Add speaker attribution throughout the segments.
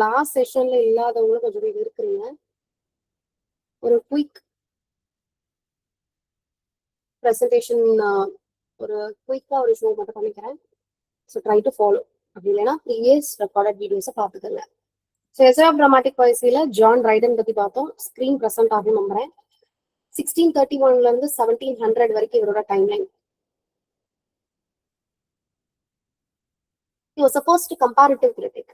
Speaker 1: Last செஷன்ல இல்லாதவங்களும் கொஞ்சம் பேர் இருக்கிறீங்க. ஒரு குயிக் ப்ரெசன்டேஷன், ஒரு குயிக்கா ஒரு ஷோ மட்டும் பண்ணிக்கிறேன். So try to follow. அப்படி இல்லைன்னா ப்ரீவியஸ் ரெக்கார்டட் வீடியோஸை பார்த்துக்கோங்க. ஸோ எஸ்ஏ ஆஃப் டிராமாட்டிக் பாய்ஸியில் ஜான் ரைடன் பற்றி பார்த்தோம். ஸ்க்ரீன் ப்ரெசென்ட் ஆகும் நம்புறேன். 1631 இருந்து 1700 வரைக்கும் இவரோட timeline. He was supposed to comparative critic.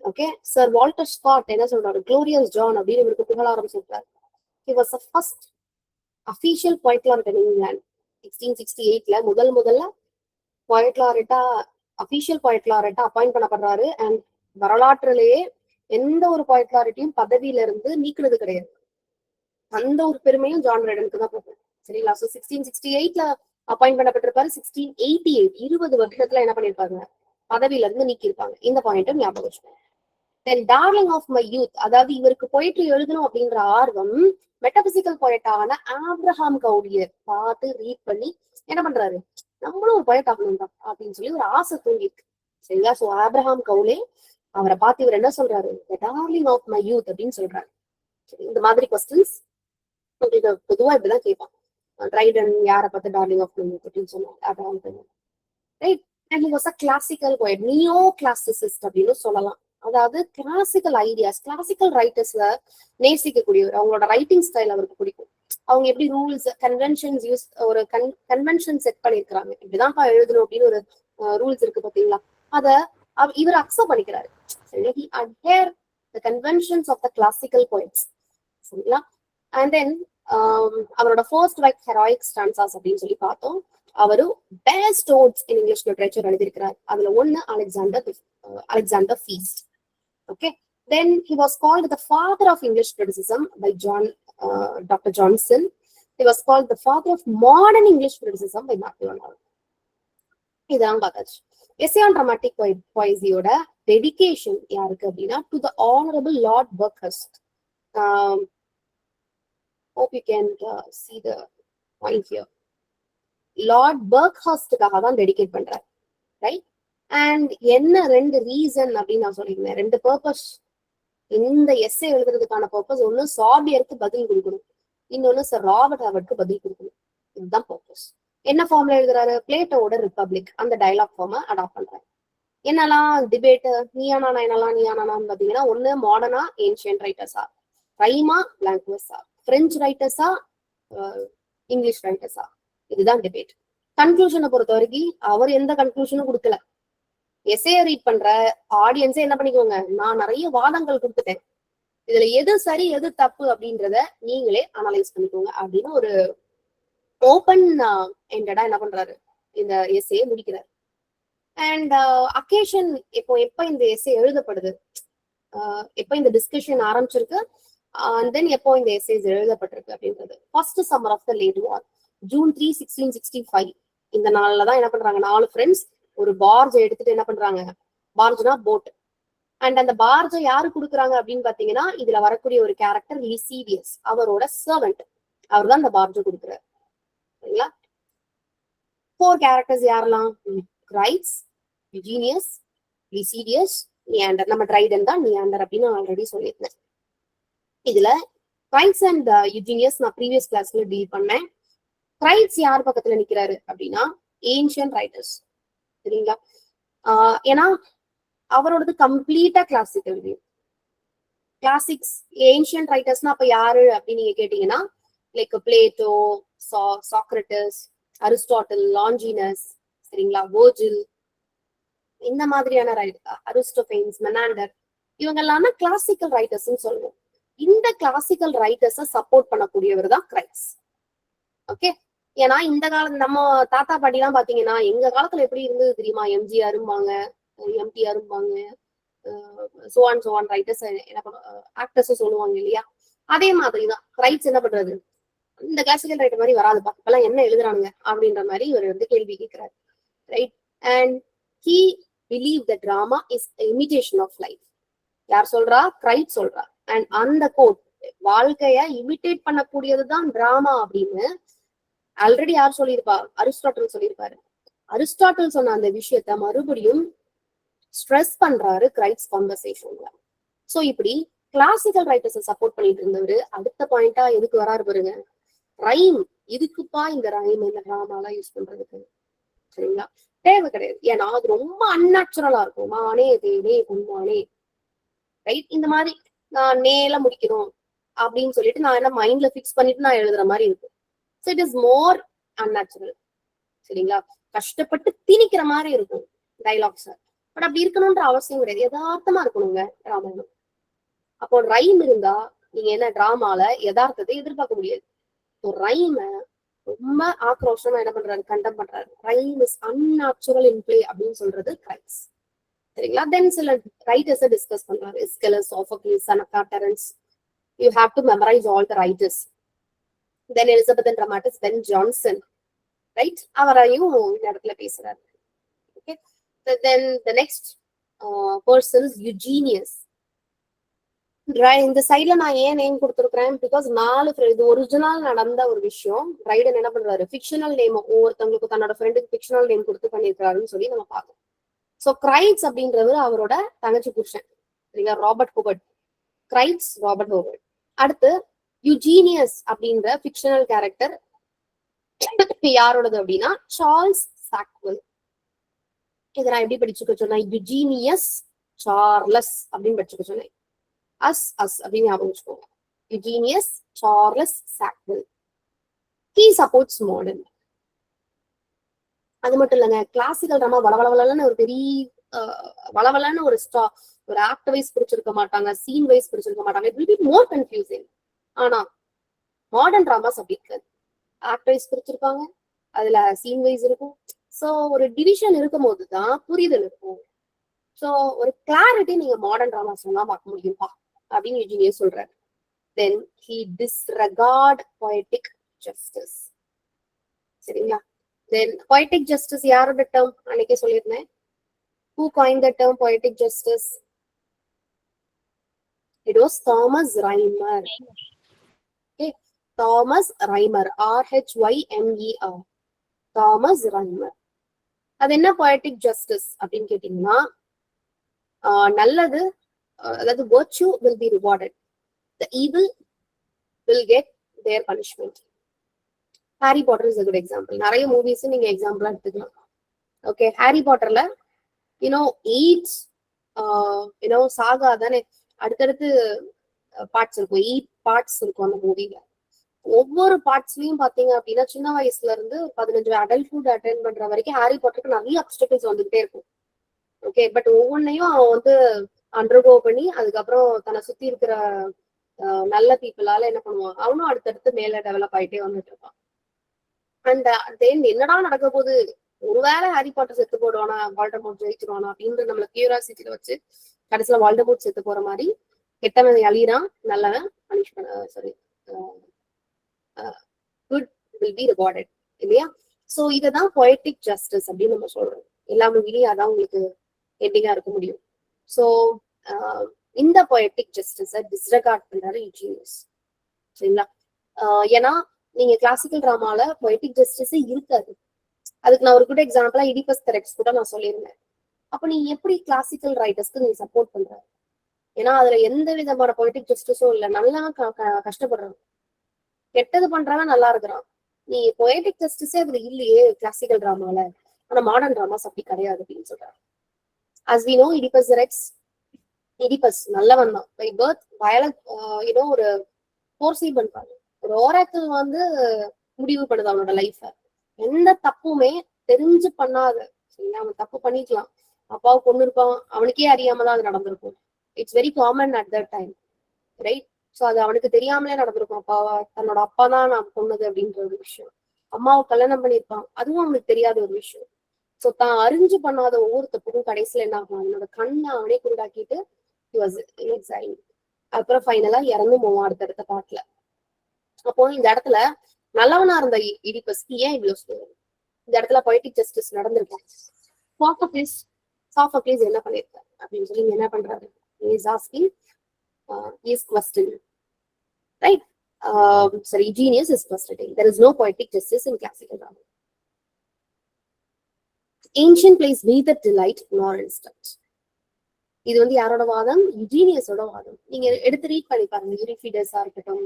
Speaker 1: Okay, sir Walter Scott என்ன சொல்றாரு, க்ளோரியஸ் ஜான் அப்படின்னு இவருக்கு புகழாரம் சொல்றாரு. He was the first official poet laureate in England. 1668ல முதல்ல poet laureate official poet laureate appoint பண்ணப்படுறாரு. அண்ட் வரலாற்றிலேயே எந்த ஒரு poet laureateயும் பதவியில இருந்து நீக்கிறது கிடையாது. அந்த ஒரு பெருமையும் ஜான் ரைடனுக்கு தான் போகும். சரிங்களா? So 1668ல appoint பண்ணப்பட்டிருப்பாரு. 1688 20 வருஷத்துல என்ன பண்ணிருப்பாங்க, பதவியில இருந்து நீக்கியிருப்பாங்க. இந்த பாயிண்ட்டும் ஞாபகம் வச்சுக்கோங்க. தென் டார்லிங் ஆஃப் மை யூத், அதாவது இவருக்கு போயிட்டு எழுதணும் அப்படின்ற ஆர்வம் மெட்டபிசிக்கல் போயட்டான ஆப்ரஹாம் கவுடியர் பார்த்து ரீட் பண்ணி என்ன பண்றாரு, நம்மளும் ஒரு போயட் ஆகணும் தான் அப்படின்னு சொல்லி ஒரு ஆசை தூங்கிருக்கு. சரிங்களா? ஸோ ஆப்ரஹாம் கவுலே அவரை பார்த்து இவர் என்ன சொல்றாரு, டார்லிங் ஆஃப் மை யூத் அப்படின்னு சொல்றாரு. சரி, இந்த மாதிரி கொஸ்டின்ஸ் உங்களுக்கு பொதுவா இப்படிதான் கேட்பான். ரைடன் யாரை பார்த்து டார்லிங் ஆஃப் மை யூத் அப்படின்னு சொன்னாங்க, Abraham Cowley. Right. And he was a classical poet, neo classicist அப்படின்னு சொல்லலாம். அதாவது கிளாசிக்கல் ஐடியாஸ், கிளாசிக்கல் ரைட்டர்ஸ்ல நேசிக்கக்கூடியவர். அவங்களோட ரைட்டிங் ஸ்டைல் அவருக்கு பிடிக்கும். அவங்க எப்படி ரூல்ஸ் கன்வென்ஷன்ஸ் யூஸ், ஒரு கன்வென்ஷன் செட் பண்ணிருக்கிறாங்க, இப்படிதான்ப்பா எழுதணும் அப்படின்னு ஒரு ரூல்ஸ் இருக்கு பாத்தீங்களா, அத இவர் அக்செப்ட் பண்ணிக்கிறாரு. He adhere the conventions of the classical poets. சரிங்களா? அண்ட் தென் அவரோட ஃபர்ஸ்ட் ஒர்க் ஹெராயிக் ஸ்டான்சாஸ் அப்படின்னு சொல்லி பார்த்தோம். அவரு best oats in English literature எழுதியிருக்கிறார். அதுல ஒண்ணு Alexander feast. Okay, then he was called the father of English criticism by Dr. Johnson. He was called the father of modern English criticism by Macdonald. இதான் பார்த்தாச்சு. Essay on dramatic போய்ஸியோட dedication யாருக்கு அப்படின்னா, to the honourable lord Buckhurst. Hope you can see the point here. Lord பர்க்ஹர்ஸ்டுக்காக தான் dedicate பண்றாரு. Right. And என்ன ரெண்டு ரீசன் அப்படின்னு நான் சொல்லியிருந்தேன், ரெண்டு பர்பஸ் இந்த எஸ்ஏ எழுதுறதுக்கான பர்பஸ். ஒண்ணு சாபியருக்கு பதில் கொடுக்கணும், இன்னொன்னு சார் ராபர்ட் ஹாவர்ட்க்கு பதில் கொடுக்கணும். இதுதான் பர்பஸ். என்ன ஃபார்ம்ல எழுதுறாரு, பிளேட்டோட ரிப்பப்ளிக் அந்த டயலாக் ஃபார்மை அடாப்ட் பண்றாரு. என்னெல்லாம் டிபேட், நீயானா என்னெல்லாம் நீயானான்னு பாத்தீங்கன்னா, ஒண்ணு மாடர்னா ஏன்ஷியன்ட் ரைட்டர்ஸா, ரைமா பிளாங்க்வஸா, பிரெஞ்சு ரைட்டர்ஸா, இங்கிலீஷ் ரைட்டர்ஸா, இதுதான் டிபேட். கன்க்ளூஷனை பொறுத்த வரைக்கும் அவர் எந்த கன்க்ளூஷனும் கொடுக்கல. எஸ்ஏ ரீட் பண்ற ஆடியன்ஸே என்ன பண்ணிக்கோங்க, நான் நிறைய வாதங்கள் கொடுத்துட்டேன், இதுல எது சரி எது தப்பு அப்படின்றத நீங்களே அனலைஸ் பண்ணிக்கோங்க அப்படின்னு ஒரு ஓப்பன் எண்டடா என்ன பண்றாரு, இந்த எஸ்ஏ முடிக்கிறார். அண்ட் அக்கேஷன் எப்ப இந்த எஸ்ஏ எழுதப்படுது, எப்ப இந்த டிஸ்கஷன் ஆரம்பிச்சிருக்கு, அண்ட் தென் எப்போ இந்த எஸ்ஏஸ் எழுதப்பட்டிருக்கு அப்படின்றது first summer of the late war, June 3, 1665. இந்த நாள்ல தான் என்ன பண்றாங்க, 4 ஃப்ரெண்ட்ஸ் ஒரு பார்ஜை எடுத்துட்டு என்ன பண்றாங்க, பார்ஜ்னா போட். அண்ட் அந்த பார்ஜை யாரு கொடுக்குறாங்க அப்படின்னு பாத்தீங்கன்னா, இதுல வரக்கூடிய ஒரு கேரக்டர் லிசீடியஸ், அவரோட சர்வெண்ட், அவர் தான் இந்த பார்ஜை கொடுக்குறாரு. சரிங்களா? 4 கேரக்டர்ஸ் யாரெல்லாம், கிரைட்ஸ், யூஜீனியஸ், லிசீடியஸ், நியாண்டர். நம்ம ட்ரைடன் தான் நியாண்டர் அப்படின்னு நான் ஆல்ரெடி சொல்லியிருந்தேன். இதுல கிரைட்ஸ் அண்ட் யூஜீனியஸ் நான் ப்ரீவியஸ் கிளாஸ்ல டீல் பண்ணேன். கிரைட்ஸ் யார் பக்கத்துல நிக்கிறாரு அப்படின்னா, ஏன்ஷியன்ட் ரைட்டர்ஸ். சரிங்களா? ஏன்னா அவரோடது கம்ப்ளீட்டா கிளாசிக்கல் வியூ. கிளாசிக்ஸ் ஏன்ஷியன்ட் ரைட்டர்ஸ்னா அப்ப யாரு அப்படின்னு நீங்க கேட்டீங்கன்னா, லைக் பிளேட்டோ, சாக்ரட்டிஸ், அரிஸ்டாட்டில், லாஞ்சினஸ், சரிங்களா, வோர்ஜில், இந்த மாதிரியான அரிஸ்டோபேன்ஸ், மெனாண்டர், இவங்க எல்லாம் கிளாசிக்கல் ரைட்டர்ஸ் சொல்லுவோம். இந்த கிளாசிக்கல் ரைட்டர்ஸை சப்போர்ட் பண்ணக்கூடியவர் தான் கிரைட்ஸ். ஓகே, ஏன்னா இந்த காலம் நம்ம தாத்தா பாட்டி எல்லாம் பாத்தீங்கன்னா, எங்க காலத்துல எப்படி இருந்தது தெரியுமா, எம்ஜிஆரும்பாங்க, எம்டிஆரும்பாங்க, சோவான் ரைட்டர்ஸ் ஆக்டர்ஸ் சொல்லுவாங்க இல்லையா, அதே மாதிரிதான் கிரைட்ஸ் என்ன பண்றது, இந்த கிளாசிக்கல் ரைட்டர் மாதிரி வராதுப்பா, இப்பெல்லாம் என்ன எழுதுறாங்க அப்படின்ற மாதிரி இவர் கேள்வி கேட்கிறாரு. Right. And he believe the drama is imitation of life. யார் சொல்றா, கிரைட் சொல்றா. அண்ட் அந்த கோட், வாழ்க்கைய இமிடேட் பண்ணக்கூடியதுதான் டிராமா அப்படின்னு ஆல்ரெடி யார் சொல்லியிருப்பா, அரிஸ்டாட்டில் சொல்லியிருப்பாரு. அரிஸ்டாட்டில் சொன்ன அந்த விஷயத்த மறுபடியும் ஸ்ட்ரெஸ் பண்றாரு கிரைட்ஸ் கான்வர்சேஷன்ல. சோ இப்படி கிளாசிக்கல் ரைட்டர்ஸை சப்போர்ட் பண்ணிட்டு இருந்தவரு அடுத்த பாயிண்டா எதுக்கு வராரு பாருங்க, ரைம். இதுக்குப்பா இந்த ரைம் இந்த டிராமாலாம் யூஸ் பண்றதுக்கு, சரிங்களா? தேவை கிடையாது. ஏன்னா அது ரொம்ப அன்நேச்சுரலா இருக்கும். மானே தேனே பொன்மானே, ரைட்? இந்த மாதிரி நான் நேல முடிக்கணும் அப்படின்னு சொல்லிட்டு நான் என்ன மைண்ட்ல பிக்ஸ் பண்ணிட்டு நான் எழுதுற மாதிரி இருக்கும். So it is more unnatural, சரிங்களா? கஷ்டப்பட்டு திணிக்கிற மாதிரி இருக்கும் டைலாக்ஸ். பட் அப்படி இருக்கணும்ன்ற அவசியம் கிடையாது. யதார்த்தமா இருக்கணுங்க ராமாயணம். அப்போ ரைம் இருந்தா நீங்க என்ன டிராமால யதார்த்தத்தை எதிர்பார்க்க முடியாது. ரைம ரொம்ப ஆக்ரோஷமா என்ன பண்றாரு, கண்டம் பண்றாரு. Rhyme is unnatural in play அப்படின்னு சொல்றது கிரைட்ஸ், சரிங்களா? தென் சில ரைட்டர்ஸை டிஸ்கஸ் பண்றாரு. Aeschylus, Sophocles, Seneca, Terence. You have to memorize all the writers. Then Elizabeth dramatist Ben Jonson, right? அவரையும் இந்த இடத்துல பேசுறாரு. Okay. Then the next person is Eugenius. இந்த சைட்ல நான் ஏன் நேம் கொடுத்துருக்கிறேன், பிகாஸ் 4 இது ஒரிஜினல் நடந்த ஒரு விஷயம். ரைடன் என்ன பண்றாரு, ஃபிக்ஷனல் நேம் ஒவ்வொருத்தவங்களுக்கு தன்னோட ஃப்ரெண்டுக்கு ஃபிக்ஷனல் நேம் கொடுத்து பண்ணிருக்காருன்னு சொல்லி நம்ம பார்க்கணும். ஸோ கிரைட்ஸ் அப்படின்றது அவரோட தங்கச்சி புருஷன், சரிங்களா? Robert Howard. Crites Robert Howard. அடுத்து யூஜீனியஸ் அப்படின்ற ஃபிக்ஷனல் கேரக்டர் யாரோடது அப்படின்னா சார்ல்ஸ் சாக்வெல். இதை நான் எப்படி படிச்சுக்க சொன்னேன், யூஜீனியஸ் சார்லஸ் அப்படின்னு படிச்சுக்க சொன்னேன். அஸ் அப்படின்னு ஞாபகம் வச்சுக்கோங்க. Eugenius Charles Sackville. He supports modern. அது மட்டும் இல்லைங்க, கிளாசிக்கல் ட்ராமா வளவளவலன்னு ஒரு பெரிய வளவலன்னு ஒரு ஆக்ட் வைஸ் பிரிச்சிருக்க மாட்டாங்க, சீன் வைஸ் பிரிச்சிருக்க மாட்டாங்க. It will be more confusing. ஆனா மாடர்ன் ட்ராமாஸ் அப்படி இருக்காது. ஆக்ட் வைஸ் பிரிச்சிருப்பாங்க, அதுல சீன் வைஸ் இருக்கும். ஸோ ஒரு டிவிஷன் இருக்கும் போதுதான் புரிதல் இருக்கும். ஸோ ஒரு கிளாரிட்டி நீங்க மாடர்ன் ட்ராமாஸ் எல்லாம் பார்க்க முடியும்பா அப்படின்னு யூஜீனியஸ் சொல்றாரு. தென் ஹி டிஸ்ரெகார்ட் poetic justice, சரிங்களா? தென் poetic justice யாரோட டேர்ம் அன்னைக்கே சொல்லியிருந்தேன். who coined the term poetic justice? It was Thomas Rhymer. Okay, Thomas Rhymer, R-H-Y-M-E-R, Thomas Rhymer. அது என்ன poetic justice அப்படின்னு கேட்டீங்கன்னா, நல்லது, அதாவது virtue will be rewarded, the evil will get their punishment. Harry Potter is a good example. நிறைய movies நீங்க எக்ஸாம்பிளா எடுத்துக்கலாம். ஓகே, ஹாரி பாட்டர்ல சாகா தானே, அடுத்தடுத்து பார்ட்ஸ் இருக்கும், 8 பார்ட்ஸ் இருக்கும் அந்த மூவில. ஒவ்வொரு பார்ட்ஸ்லயும் பாத்தீங்க அப்படின்னா சின்ன வயசுல இருந்து 15 அடல்ட்ஹுட் அட்டென்ட் பண்ற வரைக்கும் ஹாரி பாட்டருக்கு நிறைய அப்டக்கிள்ஸ் வந்துகிட்டே இருக்கும். ஓகே, பட் ஒவ்வொன்னையும் அவன் வந்து அண்டர்கோ பண்ணி அதுக்கப்புறம் தன்னை சுத்தி இருக்கிற நல்ல பீப்புளால என்ன பண்ணுவான், அவனும் அடுத்தடுத்து மேல டெவலப் ஆயிட்டே வந்துட்டு இருப்பான். அண்ட் தென் என்னடா நடக்க போகுது, ஒருவேளை ஹாரி பாட்டர் செத்து போடுவானா, வால்டமோர்ட் ஜெயிச்சிருவானா அப்படின்ற நம்மள கியூரியாசிட்டியில வச்சு கடைசியில வால்டமோர்ட் செத்து போற மாதிரி கெட்டவன் அழிறான், நல்லவன் பனிஷ் பண்ண sorry good will be rewarded, இல்லையா? சோ இதுதான் poetic justice அப்படின்னு நம்ம சொல்றோம். எல்லா மூவிலையும் அதான் உங்களுக்கு எண்டிங்கா இருக்க முடியும். சோ இந்த poetic justice டிஸ்ரெகார்ட் பண்றாரு யூஜீனியஸ், சரிங்களா? ஏன்னா நீங்க கிளாசிக்கல் டிராமால poetic justice இருக்காது. அதுக்கு நான் ஒரு குட் எக்ஸாம்பிளா இடிபஸ் தெரெக்ஸ் கூட நான் சொல்லியிருந்தேன். அப்ப நீ எப்படி கிளாசிக்கல் ரைட்டர்ஸ்க்கு நீ சப்போர்ட் பண்ற? ஏன்னா அதுல எந்த விதமான poetic justiceம் இல்ல, நல்லா கஷ்டப்படுறாங்க, கெட்டது பண்றவன் நல்லா இருக்கிறான். நீ poetic justice அதுல இல்லையே கிளாசிக்கல் டிராமால, ஆனா மாடர்ன் டிராமாஸ் அப்படி கிடையாது அப்படின்னு சொல்றாரு. as we know இடிபஸ் நல்லவன் தான் பை பர்த், ஒரு ஃபோர்ஸி பண்றாங்க. ஒரு ஓராக்கிள் வந்து முடிவு பண்ணுது அவனோட லைஃப, எந்த தப்புமே தெரிஞ்சு பண்ணாத, சரிங்களா? அவன் தப்பு பண்ணிக்கலாம், அப்பாவை கொண்டு இருப்பான், அவனுக்கே அறியாம தான் அது நடந்திருக்கும். It's very common at that time, right? So அது அவனுக்கு தெரியாமலே நடந்திருக்கும். அப்பாவா தன்னோட அப்பா தான் நான் கொன்னது அப்படின்ற ஒரு விஷயம். அம்மாவை கல்யாணம் பண்ணியிருப்பான், அதுவும் அவனுக்கு தெரியாத ஒரு விஷயம். சோ தான் அறிஞ்சு பண்ணாத ஒவ்வொரு தப்புக்கும் கடைசியில என்ன ஆகும், அவனோட கண்ணை அவனே குருடாக்கிட்டு அப்புறம் ஃபைனலா இறந்து போவான் அடுத்தடுத்த பாட்டுல. அப்போ இந்த இடத்துல நல்லவனா இருந்த இடிபஸ்க்கு ஏன் இவ்வளவு சொல்லுவாங்க? இந்த இடத்துல poetic justice நடந்திருக்கும். சாஃபோக்ளீஸ் என்ன பண்ணிருக்காரு அப்படின்னு சொல்லி என்ன பண்றாரு, is questioning, right? Sorry, genius is questioning. There is no poetic justice in classical drama. Ancient plays neither delight nor instruct. இது வந்து யாரோட வாதம்? யுஜீனியஸோட வாதம். நீங்க எடுத்து ரீட் பண்ணி பாருங்க. யூரிஃபிடஸா இருக்கட்டும்,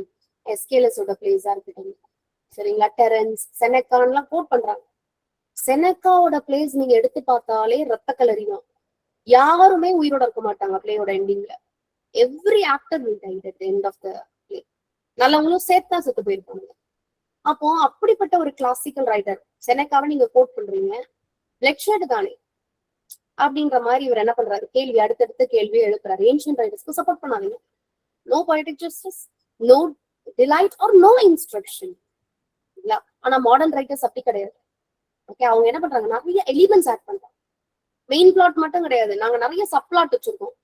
Speaker 1: எஸ்கேலஸோட பிளேஸா இருக்கட்டும், சரிங்களா, டெரன்ஸ், செனக்கான்லாம் கோட் பண்றாங்க. செனக்காவோட பிளேஸ் நீங்க எடுத்து பார்த்தாலே ரத்த கலரி தான். யாருமே உயிரோட இருக்க மாட்டாங்க பிளேயோட எண்டிங்ல. Every actor will die at the end of the play. நல்லவங்களும் சேர்த்தா செத்து போயிருப்பாங்க. அப்போ அப்படிப்பட்ட ஒரு கிளாசிக்கல் ரைட்டர் செனக்காவை நீங்க கோட் பண்றீங்க, பிளட்ஷெட் தானே அப்படின்ற மாதிரி இவர் என்ன பண்றாரு? கேள்வி அடுத்தடுத்த கேள்வி எழுப்புறாரு. ஏன்ஷியன்ட் ரைட்டர்ஸ்க்கு சப்போர்ட் பண்ணாதீங்க. No poetic justice, no delight or no instruction. இல்ல, ஆனா மாடர்ன் ரைட்டர்ஸ் அப்படி கிடையாது. ஓகே, அவங்க என்ன பண்றாங்க? நிறைய எலிமெண்ட்ஸ் ஆட் பண்றாங்க. மெயின் பிளாட் மட்டும் கிடையாது, நாங்க நிறைய சப் பிளாட் வச்சிருக்கோம்,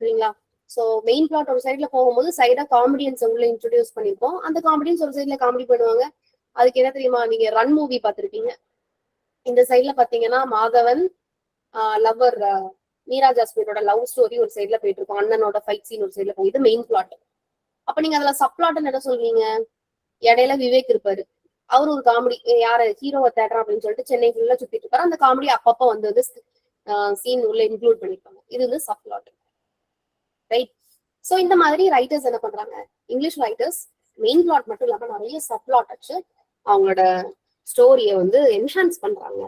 Speaker 1: சரிங்களா? சோ மெயின் பிளாட் ஒரு சைட்ல போகும்போது சைடா காமெடியன்ஸ் உள்ள இன்ட்ரோடியூஸ் பண்ணிருப்போம். அந்த காமெடியன்ஸ் ஒரு சைட்ல காமெடி பண்ணுவாங்க. அதுக்கு என்ன தெரியுமா? நீங்க ரன் மூவி பார்த்திருப்பீங்க. இந்த சைட்ல பாத்தீங்கன்னா மாதவன் லவ்வர் மீரா ஜாஸ்மினோட லவ் ஸ்டோரி ஒரு சைட்ல போயிட்டு இருக்கும், அண்ணனோட ஃபைட் சீன் ஒரு சைட்ல போகும். இது மெயின் பிளாட். அப்ப நீங்க அதுல சப் பிளாட்னு என்ன சொல்வீங்க? இடையில விவேக் இருப்பாரு, அவரு ஒரு காமெடி, யாரு ஹீரோவை தேடுறான் அப்படின்னு சொல்லிட்டு சென்னை ஃபுல்லா சுத்திட்டு இருப்பாரு. அந்த காமெடி அப்பப்ப வந்து சீன் உள்ள இன்க்ளூட் பண்ணிருப்பாங்க. இது வந்து சப் பிளாட், ரைட்? சோ இந்த மாதிரி ரைட்டர்ஸ் என்ன பண்றாங்க? இங்கிலீஷ் ரைட்டர்ஸ் மெயின் பிளாட் மட்டும் இல்லாம நிறைய சப் பிளாட் வச்சு அவங்களோட ஸ்டோரியை வந்து என்ஹான்ஸ் பண்றாங்க.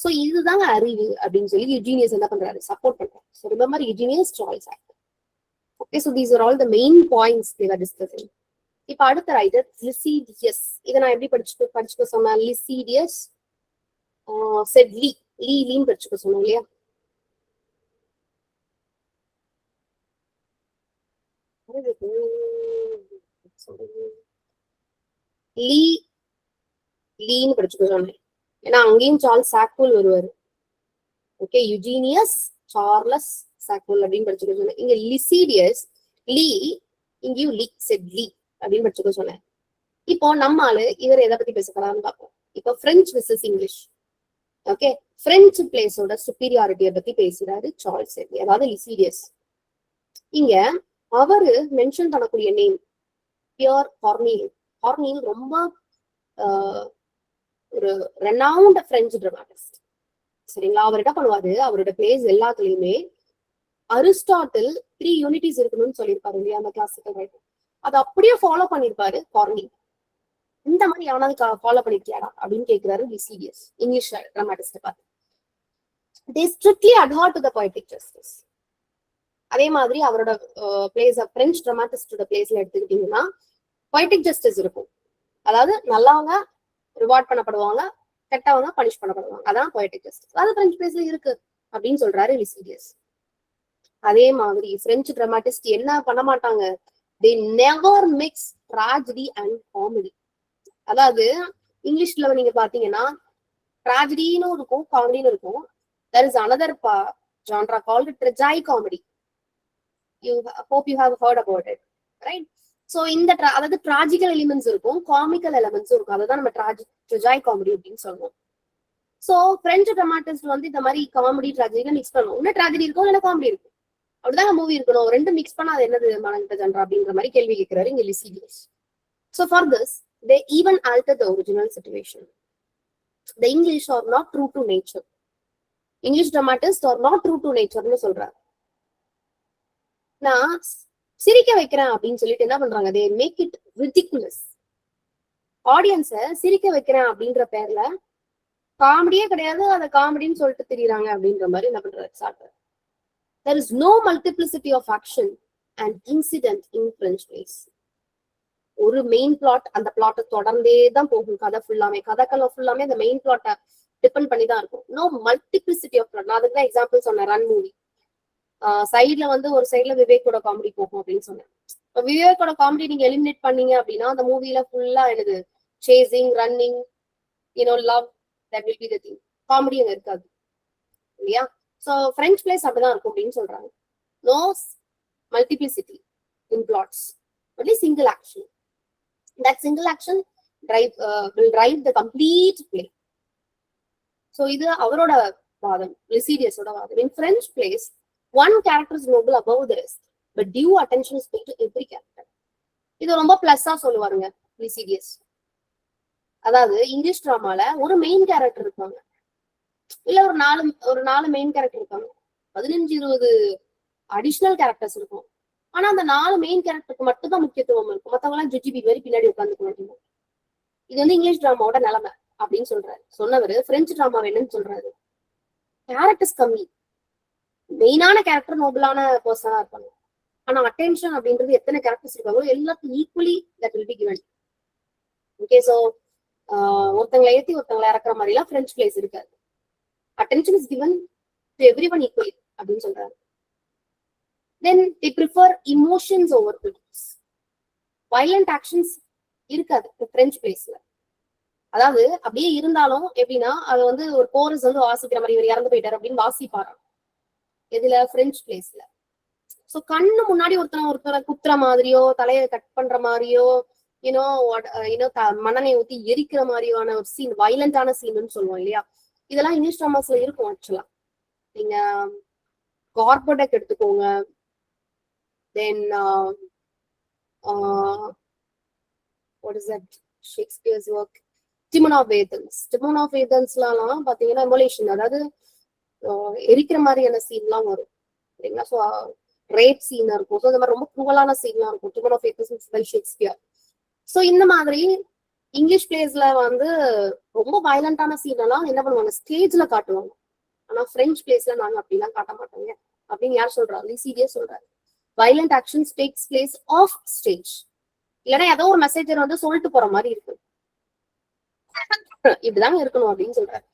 Speaker 1: சோ இதுதாங்க அறிவு அப்படின்னு சொல்லி யுஜீனியஸ் என்ன பண்றாரு? சப்போர்ட் பண்றாரு. So remember Eugenius Choice Act. Okay, so these are all the main points we were discussing. இப்ப அடுத்த ரைட்டர் லிசிடியஸ். இதை நான் எப்படி படிச்சுக்க சொன்னேன்? லிசிடியஸ் செட் லீ, லீன்னு படிச்சுக்க சொன்னோம் இல்லையா? லீன்னு படிச்சுக்க சொன்னேன். ஏன்னா அங்கேயும் சார்ல்ஸ் சாக்வெல் வருவாரு. ஓகே, யுஜீனியஸ் சார்லஸ் சாக்வெல் அப்படின்னு படிச்சுக்க சொன்னேன். இங்க லிசிடியஸ் லீ, இங்கேயும் லீ, செட் லீ அப்படின்னு படிச்சுக்க சொன்னேன். இப்போ நம்மால இவர் எதை பத்தி பேசுறான்னு பார்ப்போம். இப்போ French versus English. Okay, French பிளேஸோட சுப்பீரியாரிட்டியை பத்தி பேசுறாரு சார்ல்ஸ் செட்லி, அதாவது லிசிடியஸ். இங்க அவரு மென்ஷன் பண்ணக்கூடிய நேம் பியர் ஹார்னில். ஹார்னில் ரொம்ப ஒரு ரெனவுண்ட் பிரெஞ்சு டிராமாட்டிஸ்ட், சரிங்களா? அவர் என்ன பண்ணுவாரு? அவரோட பிளேஸ் எல்லாத்துலயுமே அரிஸ்டாட்டில் 3 யூனிட்டிஸ் இருக்கணும்னு சொல்லியிருப்பாரு இல்லையா, அந்த கிளாசிக்கல் ரைட்டர். அதை அப்படியே ஃபாலோ பண்ணிருப்பாரு ஹார்னில். இந்த மாதிரி எவனாவது ஃபாலோ பண்ணிருக்கியாடா அப்படின்னு கேட்கிறாரு லிசிடியஸ் இங்கிலீஷ் டிராமாட்டிஸ்ட் பார்த்து. they strictly adhere to the poetic justice. அதே மாதிரி அவரோட பிளேஸ் பிரெஞ்சு டிராமாட்டிஸ்டோட பிளேஸ்ல எடுத்துக்கிட்டீங்கன்னா பொய்டிக் ஜஸ்டிஸ் இருக்கும். அதாவது நல்லவங்க ரிவார்ட் பண்ணப்படுவாங்க, கெட்டவங்க பனிஷ் பண்ணப்படுவாங்க. அதான் பொய்டிக் ஜஸ்டிஸ். அது பிரெஞ்சு பிளேஸ்ல இருக்கு அப்படின்னு சொல்றாரு லிசிடியஸ். அதே மாதிரி பிரெஞ்சு டிராமாட்டிஸ்ட் என்ன பண்ண மாட்டாங்க? they never mix tragedy and comedy. அதாவது இங்கிலீஷ்ல நீங்க பாத்தீங்கன்னா ட்ராஜடின்னு இருக்கும், காமெடின்னு இருக்கும். there is another genre called tragicomedy. You hope you have heard about it, right? So இந்த அதாவது ட்ராஜிக்கல் எலிமெண்ட்ஸ் இருக்கும், காமிக்கல் எலிமெண்ட்ஸும் இருக்கும். அதான் நம்ம ட்ராஜிகாமெடி அப்படின்னு சொல்லுவோம். சோ பிரெஞ்சு டிராமாட்டிஸ்ட் வந்து இந்த மாதிரி காமெடி ட்ராஜடியை மிக்ஸ் பண்ணுவோம். இன்னும் ட்ராஜடி இருக்கும், இல்ல காமெடி இருக்கும். அப்படிதான் மூவி இருக்கணும். ரெண்டு மிக்ஸ் பண்ணா அது என்னது விதமான ஜென்ரா அப்படின்ற மாதிரி கேள்வி கேட்கிறாரு இங்க லிசிடியஸ். So for this, they even alter the original situation. The English are not true to nature. English dramatists are not true to nature னு சொல்றாரு. நான் சிரிக்க வைக்கிறேன் அப்படின்னு சொல்லிட்டு என்ன பண்றாங்க? they make it ridiculous. Audience சிரிக்க வைக்கிறேன் அப்படின்ற பேர்ல காமெடியே கிடையாது, அதை காமெடின்னு சொல்லிட்டு திரியுறாங்க அப்படின்ற மாதிரி என்ன பண்றாரு? சாப்பிடுறாரு. There is no multiplicity of action and incident in French plays. ஒரு மெயின் பிளாட், அந்த பிளாட்டை தொடர்ந்தே தான் போகும். கதை ஃபுல்லாமே, கதைக்களம் ஃபுல்லாமே அந்த மெயின் பிளாட்டை டிபெண்ட் பண்ணி தான் இருக்கும். No multiplicity of plot. நான் அதுக்கு தான் எக்ஸாம்பிள் சொன்னேன், ரன் மூவி. சைட்ல வந்து ஒரு சைட்ல விவேக்கோட காமெடி போகும் அப்படின்னு சொன்னேன். இப்போ விவேக்கோட காமெடி நீங்க எலிமினேட் பண்ணீங்க அப்படின்னா அந்த மூவில ஃபுல்லா என்னது? Chasing, running, love, that will be the thing. Comedy அங்க இருக்காது இல்லையா? ஸோ பிரெஞ்ச் பிளேஸ் அப்படிதான் இருக்கும் அப்படின்னு சொல்றாங்க. No multiplicity in plots, only single action. That single action will drive the complete play. So இது அவரோட வாதம், லிசிடியஸோட வாதம். In French plays, one character is noble above the rest, but due attention is paid to every character. இது ரொம்ப பிளஸ்ஸா சொல்லுவாருங்க லிசிடியஸ். அதாவது English டிராமால ஒரு main character இருப்பாங்க, இல்ல ஒரு நாலு மெயின் கேரக்டர் இருப்பாங்க. 15-20 அடிஷனல் கேரக்டர்ஸ் இருக்கும். ஆனா அந்த 4 மெயின் கேரக்டருக்கு மட்டும் தான் முக்கியத்துவம் இருக்கும். மத்தவங்க எல்லாம் ஜிஜிபி மாதிரி பின்னாடி உட்காந்துக்க மாட்டீங்க. இது வந்து இங்கிலீஷ் டிராமாவோட நிலைமை அப்படின்னு சொல்றாரு. சொன்னவர் பிரெஞ்சு டிராமா வேணும்னு சொல்றாரு. கேரக்டர்ஸ் கம்மி, மெயினான கேரக்டர் நோபலான பர்சனா இருப்பாங்க. ஆனா அட்டென்ஷன் அப்படின்றது எத்தனை கேரக்டர்ஸ் இருக்காங்களோ எல்லாத்துக்கும் equally that will be given. Okay, so ஒருத்தங்களை ஏத்தி ஒருத்தங்களை இறக்குற மாதிரி எல்லாம் பிரெஞ்சு பிளேஸ் இருக்காது. Attention is given to everyone equally அப்படின்னு சொல்றாரு. Then they prefer emotions over plots. Violent actions இருக்காது பிரெஞ்சு பிளேஸ்ல. அதாவது அப்படியே இருந்தாலும் எப்படின்னா அது வந்து ஒரு கோரஸ் வந்து வாசிக்கிற மாதிரி இவர் இறந்து போயிட்டாரு அப்படின்னு வாசிப்பாரு எதுல, பிரெஞ்சு பிளேஸ்ல. சோ கண்ணு முன்னாடி ஒருத்தரை குத்துற மாதிரியோ தலையை கட் பண்ற மாதிரியோ யூனோ மண்ணெண்ணெய் ஊத்தி எரிக்கிற மாதிரியான ஒரு சீன், வயலண்டான சீன்னு சொல்லுவோம் இல்லையா, இதெல்லாம் இங்கிலீஷ் டிராமாஸ்ல இருக்கும். ஆக்சுவலா நீங்க கார்போடக் எடுத்துக்கோங்க, then what is that Shakespeare's work, Timon of Athensலாம் பாத்தீங்கன்னா எமோலேஷன், அதாவது எரிக்கிற மாதிரியான சீன்லாம் வரும் சரிங்களா. ஸோ ரேப் சீன் இருக்கும். ஸோ இந்த மாதிரி ரொம்ப குரலான சீன்லாம் இருக்கும். Timon of Athens by Shakespeare. So இந்த மாதிரி இங்கிலீஷ் பிளேஸ்ல வந்து ரொம்ப வயலண்டான சீன் எல்லாம் என்ன பண்ணுவாங்க, ஸ்டேஜ்ல காட்டுவாங்க. ஆனா பிரெஞ்சு பிளேஸ்ல நாங்க அப்படிலாம் காட்ட மாட்டோங்க அப்படின்னு யார் சொல்றா, லிசிடியே சொல்றாரு. Violent actions takes place off stage. இல்லைன்னா ஏதோ ஒரு மெசேஜர் வந்து சொல்லிட்டு போற மாதிரி இருக்கு, இப்படிதாங்க இருக்கணும் அப்படின்னு சொல்றாரு.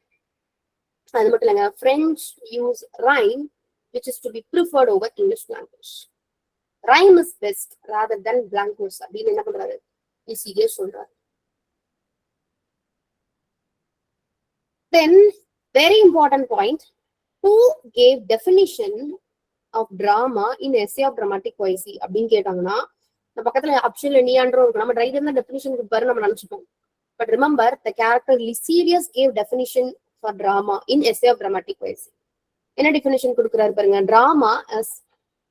Speaker 1: அது மட்டும் இல்லைங்க, French use rhyme which is to be preferred over English language. Rhyme is best rather than blank verse அப்படின்னு என்ன பண்றாரு, ஈஸியே சொல்றாரு. Then very important point, who gave definition of drama in essay of dramatic poesy அப்படின்னு கேட்டாங்கன்னா நம்ம பக்கத்துல ஆப்ஷன்ல நீயான்றோம் இருக்கு. நம்ம ரைடர் தான் டெஃபினிஷன் கொடுப்பாரு நம்ம நினைச்சுப்போம். But remember the character Lisideius gave definition for drama in essay of dramatic poesy. என்ன டெஃபினிஷன் கொடுக்குறாரு பாருங்க, drama as